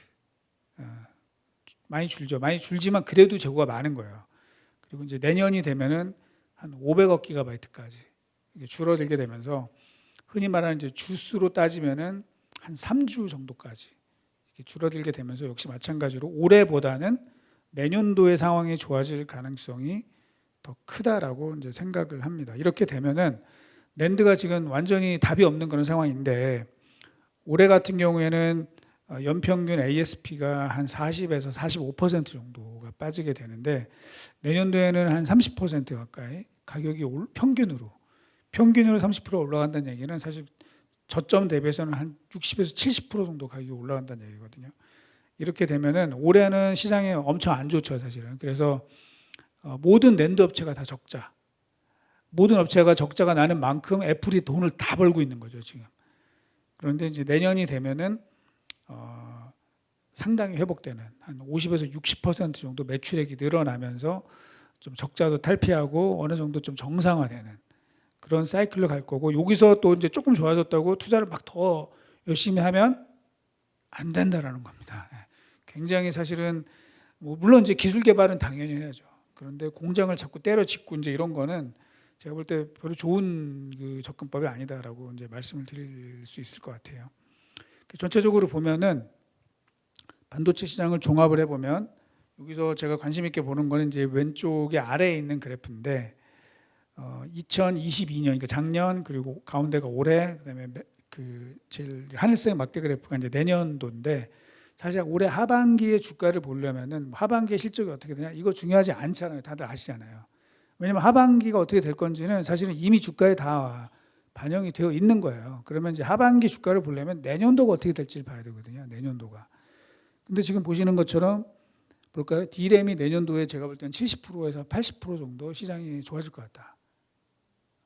B: 많이 줄죠. 많이 줄지만 그래도 재고가 많은 거예요. 그리고 이제 내년이 되면은 한 500억 기가바이트까지 이게 줄어들게 되면서 흔히 말하는 이제 주수로 따지면은 한 3주 정도까지 이렇게 줄어들게 되면서 역시 마찬가지로 올해보다는 내년도의 상황이 좋아질 가능성이 더 크다라고 이제 생각을 합니다. 이렇게 되면은 낸드가 지금 완전히 답이 없는 그런 상황인데 올해 같은 경우에는 연평균 ASP가 한 40에서 45% 정도가 빠지게 되는데 내년도에는 한 30% 가까이 가격이 평균으로 30% 올라간다는 얘기는 사실 저점 대비해서는 한 60에서 70% 정도 가격이 올라간다는 얘기거든요. 이렇게 되면은 올해는 시장에 엄청 안 좋죠, 사실은. 그래서 모든 낸드 업체가 다 적자. 모든 업체가 적자가 나는 만큼 애플이 돈을 다 벌고 있는 거죠, 지금. 그런데 이제 내년이 되면은 상당히 회복되는 한 50에서 60% 정도 매출액이 늘어나면서 좀 적자도 탈피하고 어느 정도 좀 정상화되는 그런 사이클로 갈 거고 여기서 또 이제 조금 좋아졌다고 투자를 막 더 열심히 하면 안 된다라는 겁니다. 굉장히 사실은 뭐 물론 이제 기술 개발은 당연히 해야죠. 그런데 공장을 자꾸 때려짓고 이제 이런 거는 제가 볼 때 별로 좋은 그 접근법이 아니다라고 이제 말씀을 드릴 수 있을 것 같아요. 전체적으로 보면은 반도체 시장을 종합을 해보면 여기서 제가 관심 있게 보는 거는 이제 왼쪽에 아래에 있는 그래프인데 2022년 그러니까 작년 그리고 가운데가 올해 그다음에 그 제일 하늘색 막대 그래프가 이제 내년도인데 사실 올해 하반기의 주가를 보려면은 하반기의 실적이 어떻게 되냐 이거 중요하지 않잖아요. 다들 아시잖아요. 왜냐면 하반기가 어떻게 될 건지는 사실은 이미 주가에 다 반영이 되어 있는 거예요. 그러면 이제 하반기 주가를 보려면 내년도가 어떻게 될지를 봐야 되거든요. 내년도가. 근데 지금 보시는 것처럼 볼까요? D램이 내년도에 제가 볼 때는 70%에서 80% 정도 시장이 좋아질 것 같다.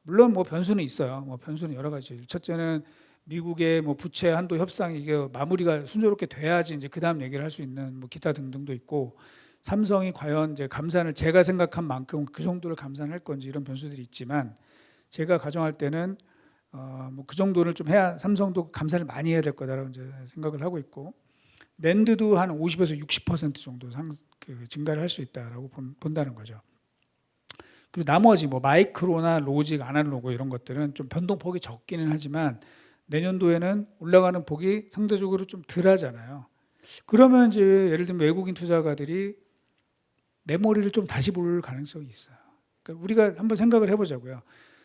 B: 물론 뭐 변수는 있어요. 뭐 변수는 여러 가지. 첫째는 미국의 뭐 부채 한도 협상이 이게 마무리가 순조롭게 돼야지 이제 그다음 얘기를 할 수 있는 뭐 기타 등등도 있고 삼성이 과연 이제 감산을 제가 생각한 만큼 그 정도를 감산할 건지 이런 변수들이 있지만 제가 가정할 때는 뭐 그 정도를 좀 해야 삼성도 감산을 많이 해야 될 거다라고 이제 생각을 하고 있고, 낸드도 한 50에서 60% 정도 증가를 할 수 있다라고 본다는 거죠. 그리고 나머지 뭐 마이크로나 로직, 아날로그 이런 것들은 좀 변동폭이 적기는 하지만 내년도에는 올라가는 폭이 상대적으로 좀 덜하잖아요. 그러면 이제 예를 들면 외국인 투자가들이 메모리를 좀 다시 볼 가능성이 있어요. 그러니까 우리가 한번 생각을 해보자고요.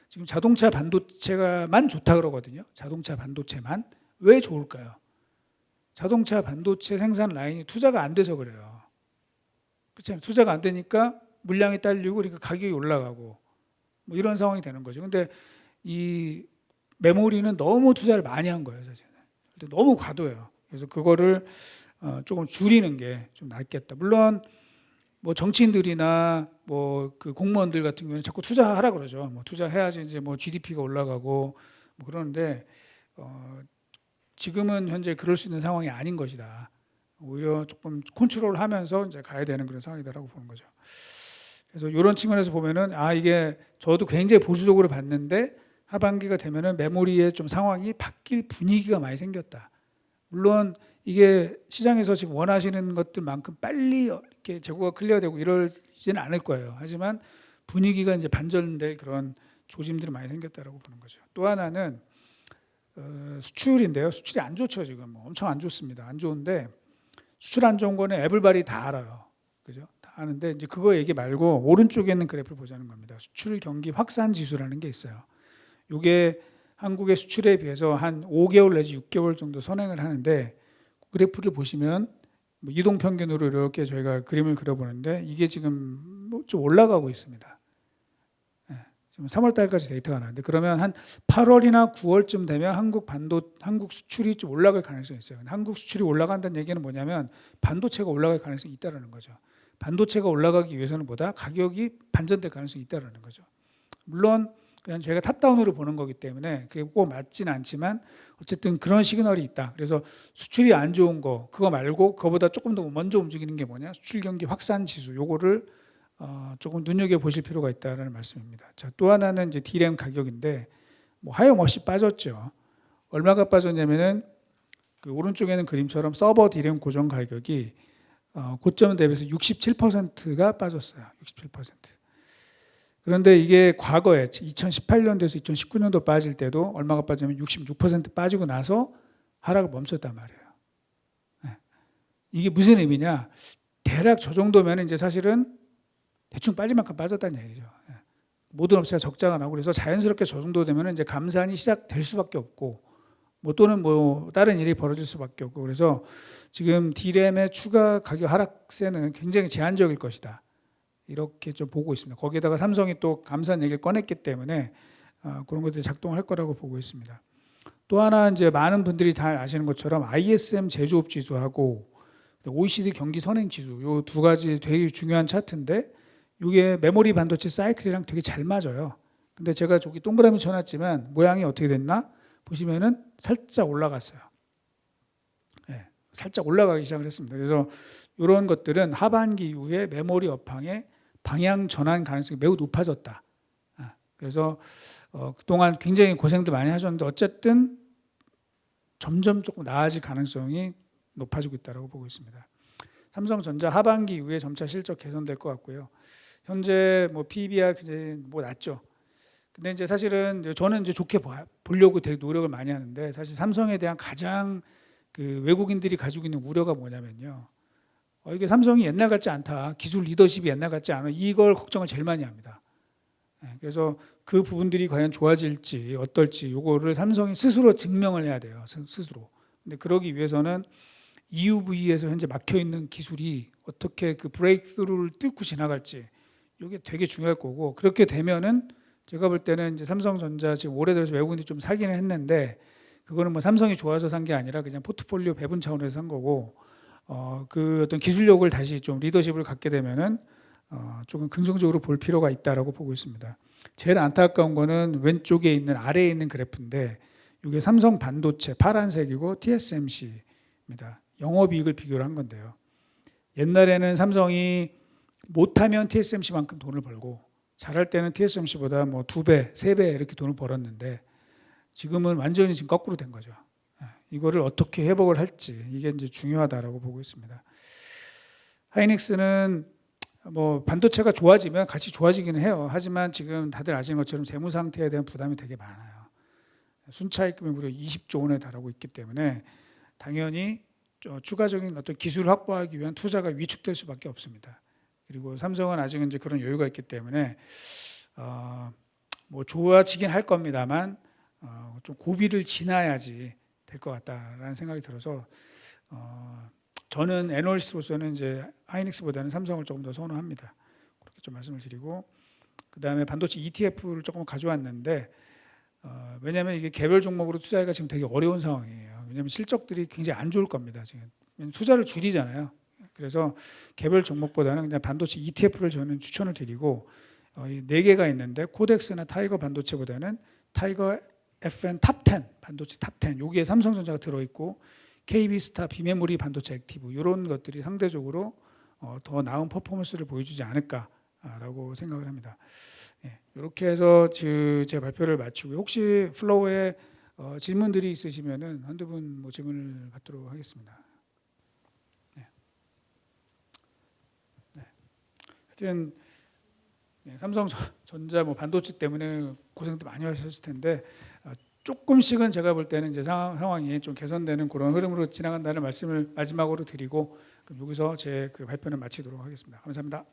B: 지금 자동차 반도체가만 좋다 그러거든요. 자동차 반도체만. 왜 좋을까요? 자동차 반도체 생산 라인이 투자가 안 돼서 그래요. 그렇잖아요. 투자가 안 되니까 물량이 딸리고 그러니까 가격이 올라가고 뭐 이런 상황이 되는 거죠. 근데 이 메모리는 너무 투자를 많이 한 거예요, 사실은. 너무 과도해요. 그래서 그거를 조금 줄이는 게 좀 낫겠다. 물론 뭐 정치인들이나 뭐 그 공무원들 같은 경우는 자꾸 투자하라 그러죠. 뭐 투자해야지 이제 뭐 GDP가 올라가고 뭐 그러는데 지금은 현재 그럴 수 있는 상황이 아닌 것이다. 오히려 조금 컨트롤하면서 이제 가야 되는 그런 상황이다라고 보는 거죠. 그래서 이런 측면에서 보면은 이게 저도 굉장히 보수적으로 봤는데 하반기가 되면은 메모리의 좀 상황이 바뀔 분위기가 많이 생겼다. 물론 이게 시장에서 지금 원하시는 것들만큼 빨리 이렇게 재고가 클리어되고 이러지는 않을 거예요. 하지만 분위기가 이제 반전될 그런 조짐들이 많이 생겼다라고 보는 거죠. 또 하나는 수출인데요. 수출이 안 좋죠, 지금. 엄청 안 좋습니다. 안 좋은데 수출 안 좋은 거는 에블바리 다 알아요. 그죠? 다 아는데 이제 그거 얘기 말고 오른쪽에 있는 그래프를 보자는 겁니다. 수출 경기 확산 지수라는 게 있어요. 이게 한국의 수출에 비해서 한 5개월 내지 6개월 정도 선행을 하는데 그래프를 보시면 뭐 이동 평균으로 이렇게 저희가 그림을 그려보는데 이게 지금 좀 올라가고 있습니다. 지금 3월 달까지 데이터가 나왔는데 그러면 한 8월이나 9월쯤 되면 한국 수출이 좀 올라갈 가능성이 있어요. 한국 수출이 올라간다는 얘기는 뭐냐면 반도체가 올라갈 가능성이 있다는 거죠. 반도체가 올라가기 위해서는 보다 가격이 반전될 가능성이 있다는 거죠. 물론 그냥 저희가 탑다운으로 보는 거기 때문에 그게 꼭 맞지는 않지만 어쨌든 그런 시그널이 있다. 그래서 수출이 안 좋은 거 그거 말고 그거보다 조금 더 먼저 움직이는 게 뭐냐? 수출 경기 확산 지수 요거를 조금 눈여겨 보실 필요가 있다는 말씀입니다. 자, 또 하나는 이제 D램 가격인데 뭐 하염없이 빠졌죠. 얼마가 빠졌냐면은 그 오른쪽에는 그림처럼 서버 D램 고정 가격이 고점 대비해서 67%가 빠졌어요. 67%. 그런데 이게 과거에 2018년도에서 2019년도 빠질 때도 얼마가 빠지냐면 66% 빠지고 나서 하락을 멈췄단 말이에요. 이게 무슨 의미냐? 대략 저 정도면 이제 사실은 대충 빠질 만큼 빠졌다는 얘기죠. 모든 업체가 적자가 나고 그래서 자연스럽게 저 정도 되면 이제 감산이 시작될 수밖에 없고 뭐 또는 뭐 다른 일이 벌어질 수밖에 없고 그래서 지금 D램의 추가 가격 하락세는 굉장히 제한적일 것이다. 이렇게 좀 보고 있습니다. 거기에다가 삼성이 또 감산 얘기를 꺼냈기 때문에 그런 것들이 작동할 거라고 보고 있습니다. 또 하나 이제 많은 분들이 다 아시는 것처럼 ISM 제조업 지수하고 OECD 경기 선행 지수 요 두 가지 되게 중요한 차트인데 이게 메모리 반도체 사이클이랑 되게 잘 맞아요. 근데 제가 저기 동그라미 쳐놨지만 모양이 어떻게 됐나 보시면은 살짝 올라갔어요. 네, 살짝 올라가기 시작을 했습니다. 그래서 이런 것들은 하반기 이후에 메모리 업황의 방향 전환 가능성이 매우 높아졌다. 그래서 그동안 굉장히 고생도 많이 하셨는데 어쨌든 점점 조금 나아질 가능성이 높아지고 있다고 보고 있습니다. 삼성전자 하반기 이후에 점차 실적 개선될 것 같고요. 현재 뭐 PBR 이제 뭐 낮죠. 근데 이제 사실은 저는 이제 좋게 보려고 되게 노력을 많이 하는데 사실 삼성에 대한 가장 그 외국인들이 가지고 있는 우려가 뭐냐면요. 이게 삼성이 옛날 같지 않다. 기술 리더십이 옛날 같지 않아. 이걸 걱정을 제일 많이 합니다. 그래서 그 부분들이 과연 좋아질지 어떨지 이거를 삼성이 스스로 증명을 해야 돼요. 스스로. 근데 그러기 위해서는 EUV에서 현재 막혀 있는 기술이 어떻게 그 브레이크스루를 뚫고 지나갈지 이게 되게 중요할 거고 그렇게 되면은 제가 볼 때는 이제 삼성전자 지금 올해 들어서 외국인들이 좀 사기는 했는데 그거는 뭐 삼성이 좋아서 산 게 아니라 그냥 포트폴리오 배분 차원에서 산 거고 그 어떤 기술력을 다시 좀 리더십을 갖게 되면은 조금 긍정적으로 볼 필요가 있다라고 보고 있습니다. 제일 안타까운 거는 왼쪽에 있는 아래에 있는 그래프인데 이게 삼성 반도체 파란색이고 TSMC입니다. 영업이익을 비교를 한 건데요. 옛날에는 삼성이 못하면 TSMC만큼 돈을 벌고 잘할 때는 TSMC보다 뭐 2배, 3배 이렇게 돈을 벌었는데 지금은 완전히 지금 거꾸로 된 거죠. 이거를 어떻게 회복을 할지 이게 이제 중요하다라고 보고 있습니다. 하이닉스는 뭐 반도체가 좋아지면 같이 좋아지기는 해요. 하지만 지금 다들 아시는 것처럼 재무 상태에 대한 부담이 되게 많아요. 순차익금이 무려 20조 원에 달하고 있기 때문에 당연히 추가적인 어떤 기술을 확보하기 위한 투자가 위축될 수밖에 없습니다. 그리고 삼성은 아직은 이제 그런 여유가 있기 때문에 뭐 좋아지긴 할 겁니다만 좀 고비를 지나야지 될 것 같다라는 생각이 들어서 저는 애널리스트로서는 이제 하이닉스보다는 삼성을 조금 더 선호합니다. 그렇게 좀 말씀을 드리고 그 다음에 반도체 ETF를 조금 가져왔는데 왜냐하면 이게 개별 종목으로 투자하기가 지금 되게 어려운 상황이에요. 왜냐하면 실적들이 굉장히 안 좋을 겁니다. 지금 투자를 줄이잖아요. 그래서 개별 종목보다는 그냥 반도체 ETF를 저는 추천을 드리고 이 4개가 있는데 코덱스나 타이거 반도체보다는 타이거 FN 탑10 반도체 탑10 여기에 삼성전자가 들어있고 KB스타 비메모리 반도체 액티브 이런 것들이 상대적으로 더 나은 퍼포먼스를 보여주지 않을까라고 생각을 합니다. 이렇게 해서 제 발표를 마치고 혹시 플로우에 질문들이 있으시면은 한두 분 뭐 질문을 받도록 하겠습니다. 하여튼 삼성전자 뭐 반도체 때문에 고생도 많이 하셨을 텐데 조금씩은 제가 볼 때는 이제 상황이 좀 개선되는 그런 흐름으로 지나간다는 말씀을 마지막으로 드리고 그럼 여기서 제 그 발표는 마치도록 하겠습니다. 감사합니다.